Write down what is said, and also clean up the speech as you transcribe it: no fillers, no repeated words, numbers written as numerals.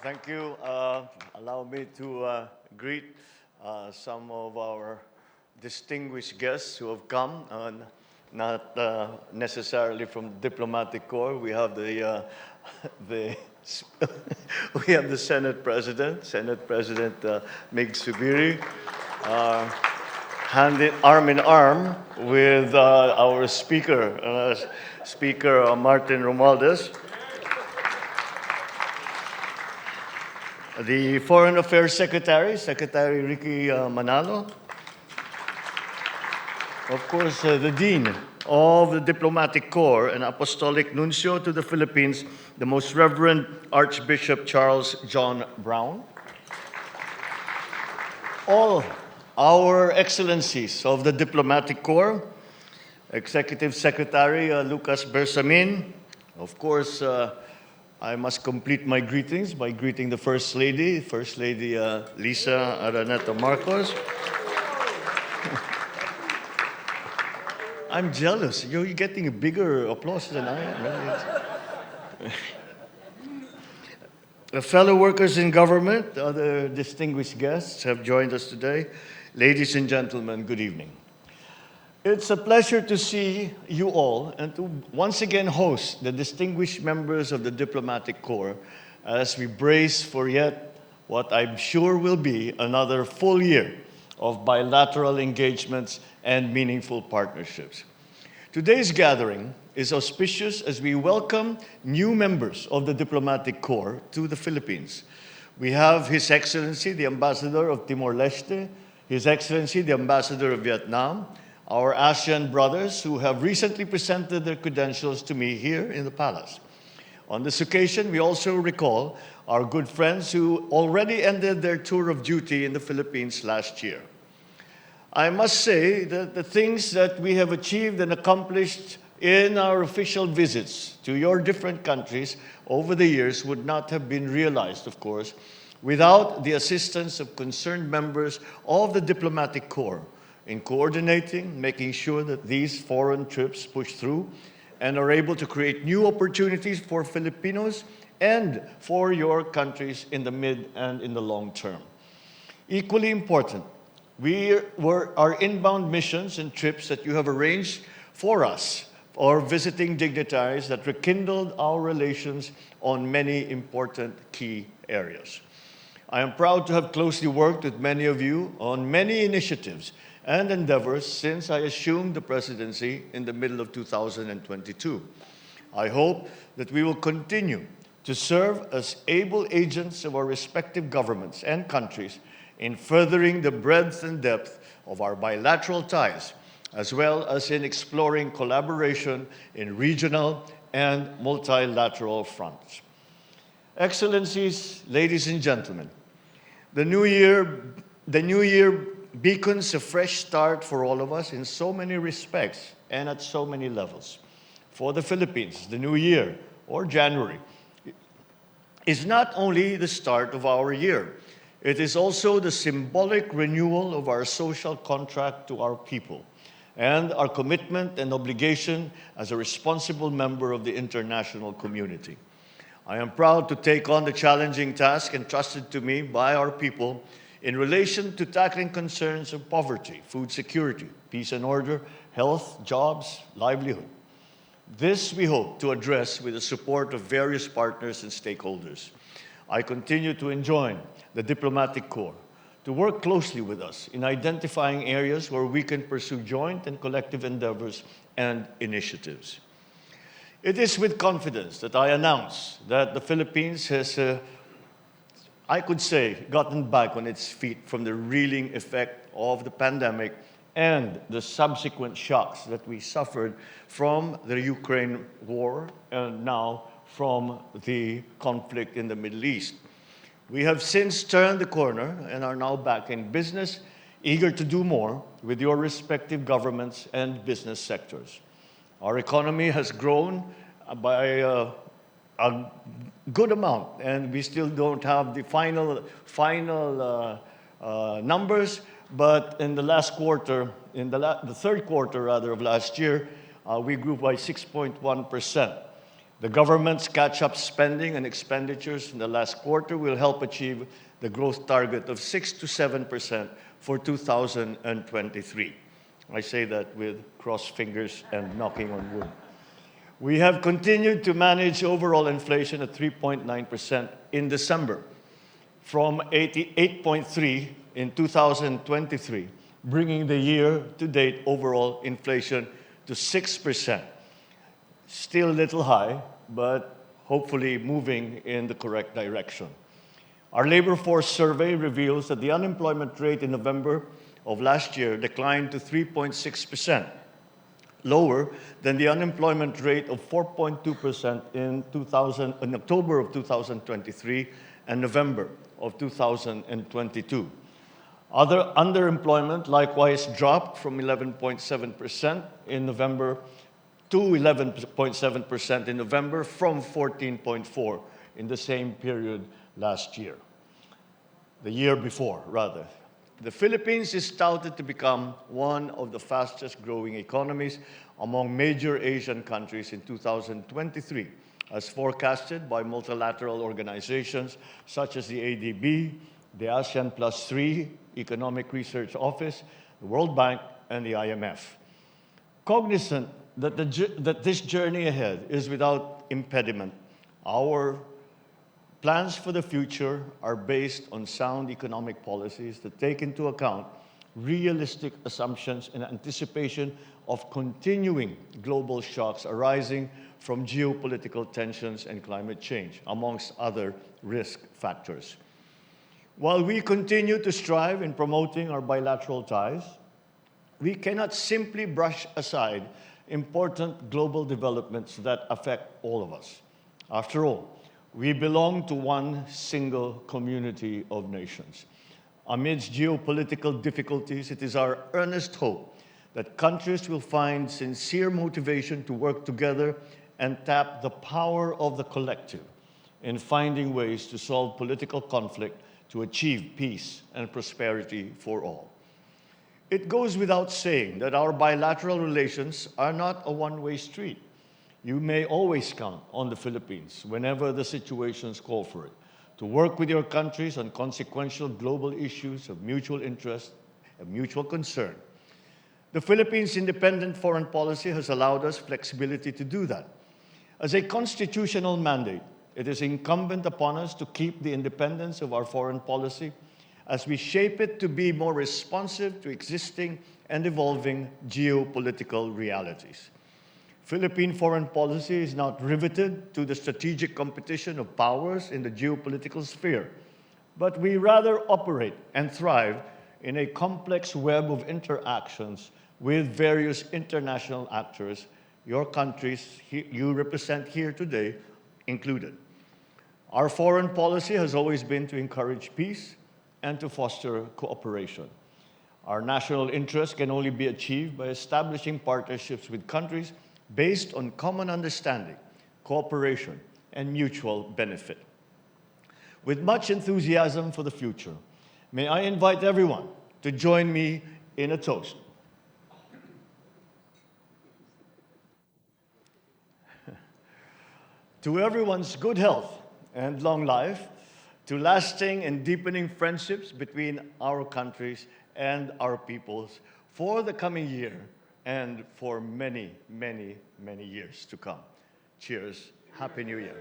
Thank you. Allow me to greet some of our distinguished guests who have come, not necessarily from diplomatic corps. We have the we have the Senate President, Mig Subiri, arm in arm with our Speaker Martin Romualdez. The Foreign Affairs Secretary Ricky Manalo. Of course, the Dean of the Diplomatic Corps and Apostolic Nuncio to the Philippines, the Most Reverend Archbishop Charles John Brown. All our excellencies of the Diplomatic Corps, Executive Secretary Lucas Bersamin. Of course, I must complete my greetings by greeting the First Lady, Lisa Araneta Marcos. I'm jealous. You're getting a bigger applause than I am. The fellow workers in government, other distinguished guests have joined us today. Ladies and gentlemen, good evening. It's a pleasure to see you all and to once again host the distinguished members of the Diplomatic Corps as we brace for yet what I'm sure will be another full year of bilateral engagements and meaningful partnerships. Today's gathering is auspicious as we welcome new members of the Diplomatic Corps to the Philippines. We have His Excellency, the Ambassador of Timor-Leste, His Excellency, the Ambassador of Vietnam, our ASEAN brothers who have recently presented their credentials to me here in the palace. On this occasion, we also recall our good friends who already ended their tour of duty in the Philippines last year. I must say that the things that we have achieved and accomplished in our official visits to your different countries over the years would not have been realized, of course, without the assistance of concerned members of the Diplomatic Corps in coordinating, making sure that these foreign trips push through and are able to create new opportunities for Filipinos and for your countries in the mid and in the long term. Equally important, our inbound missions and trips that you have arranged for us or visiting dignitaries that rekindled our relations on many important key areas. I am proud to have closely worked with many of you on many initiatives and endeavors since I assumed the presidency in the middle of 2022. I hope that we will continue to serve as able agents of our respective governments and countries in furthering the breadth and depth of our bilateral ties, as well as in exploring collaboration in regional and multilateral fronts. Excellencies, ladies and gentlemen, the new year beacons a fresh start for all of us in so many respects and at so many levels. For the Philippines, the new year, or January, is not only the start of our year, it is also the symbolic renewal of our social contract to our people and our commitment and obligation as a responsible member of the international community. I am proud to take on the challenging task entrusted to me by our people in relation to tackling concerns of poverty, food security, peace and order, health, jobs, livelihood. This we hope to address with the support of various partners and stakeholders. I continue to enjoin the Diplomatic Corps to work closely with us in identifying areas where we can pursue joint and collective endeavors and initiatives. It is with confidence that I announce that the Philippines has I could say, gotten back on its feet from the reeling effect of the pandemic and the subsequent shocks that we suffered from the Ukraine war and now from the conflict in the Middle East. We have since turned the corner and are now back in business, eager to do more with your respective governments and business sectors. Our economy has grown by a good amount, and we still don't have the final numbers, but in the last quarter, the third quarter rather of last year, we grew by 6.1%. The government's catch-up spending and expenditures in the last quarter will help achieve the growth target of 6 to 7% for 2023. I say that with crossed fingers and knocking on wood. We have continued to manage overall inflation at 3.9% in December, from 88.3 in 2023, bringing the year-to-date overall inflation to 6%. Still a little high, but hopefully moving in the correct direction. Our labor force survey reveals that the unemployment rate in November of last year declined to 3.6%, lower than the unemployment rate of 4.2% in October of 2023 and November of 2022. Other underemployment likewise dropped from 11.7% in November to 11.7% in November from 14.4% in the same period last year. The year before, rather. The Philippines is touted to become one of the fastest growing economies among major Asian countries in 2023, as forecasted by multilateral organizations such as the ADB, the ASEAN Plus 3 Economic Research Office, the World Bank, and the IMF. Cognizant that this journey ahead is without impediment, our plans for the future are based on sound economic policies that take into account realistic assumptions in anticipation of continuing global shocks arising from geopolitical tensions and climate change, amongst other risk factors. While we continue to strive in promoting our bilateral ties, we cannot simply brush aside important global developments that affect all of us. After all, we belong to one single community of nations. Amidst geopolitical difficulties, it is our earnest hope that countries will find sincere motivation to work together and tap the power of the collective in finding ways to solve political conflict to achieve peace and prosperity for all. It goes without saying that our bilateral relations are not a one-way street. You may always count on the Philippines, whenever the situations call for it, to work with your countries on consequential global issues of mutual interest and mutual concern. The Philippines' independent foreign policy has allowed us flexibility to do that. As a constitutional mandate, it is incumbent upon us to keep the independence of our foreign policy as we shape it to be more responsive to existing and evolving geopolitical realities. Philippine foreign policy is not riveted to the strategic competition of powers in the geopolitical sphere, but we rather operate and thrive in a complex web of interactions with various international actors, your countries you represent here today included. Our foreign policy has always been to encourage peace and to foster cooperation. Our national interest can only be achieved by establishing partnerships with countries based on common understanding, cooperation, and mutual benefit. With much enthusiasm for the future, may I invite everyone to join me in a toast. To everyone's good health and long life, to lasting and deepening friendships between our countries and our peoples for the coming year and for many, many, many years to come. Cheers. Happy New Year.